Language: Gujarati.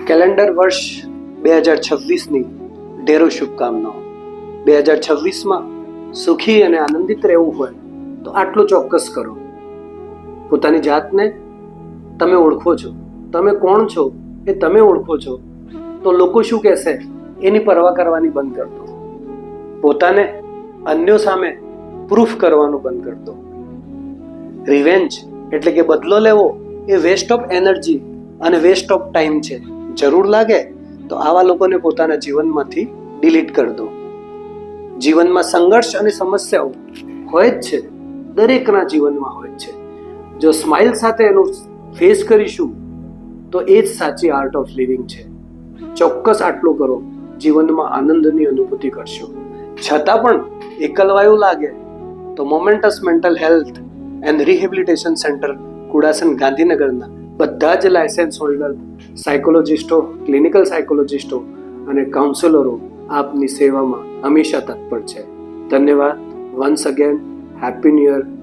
કેલેન્ડર વર્ષ 2026ની ઢેરો શુભકામનાઓ. 2026માં સુખી અને આનંદિત રહેવું હોય તો આટલું ચોક્કસ કરો. પોતાની જાતને તમે ઓળખો છો, તમે કોણ છો એ તમે ઓળખો છો, તો લોકો શું કહેશે એની પરવા કરવાની બંધ કરી દો. પોતાને અન્યો સામે પ્રૂફ કરવાનું બંધ કરી દો. રિવેન્જ એટલે કે બદલો લેવો એ વેસ્ટ ઓફ એનર્જી અને વેસ્ટ ઓફ ટાઈમ છે. જરૂર લાગે તો આવા લોકોને પોતાના જીવનમાંથી ડિલીટ કરી દો. જીવનમાં સંઘર્ષ અને સમસ્યાઓ હોય જ છે, દરેકના જીવનમાં હોય જ છે. જો સ્માઇલ સાથે એનું ફેસ કરીશું તો એ જ સાચી આર્ટ ઓફ લિવિંગ છે. ચોક્કસ આટલું કરો, જીવનમાં આનંદની અનુભૂતિ કરશો. છતાં પણ એકલવાયું લાગે તો moments mental health and rehabilitation centre Kudasan ગાંધીનગરના બધા જ લાયસન્સ હોલ્ડર સાયકોલોજિસ્ટો, ક્લિનિકલ સાયકોલોજિસ્ટો અને કાઉન્સેલરો આપની સેવામાં હંમેશા તત્પર છે. ધન્યવાદ. Once again happy new year.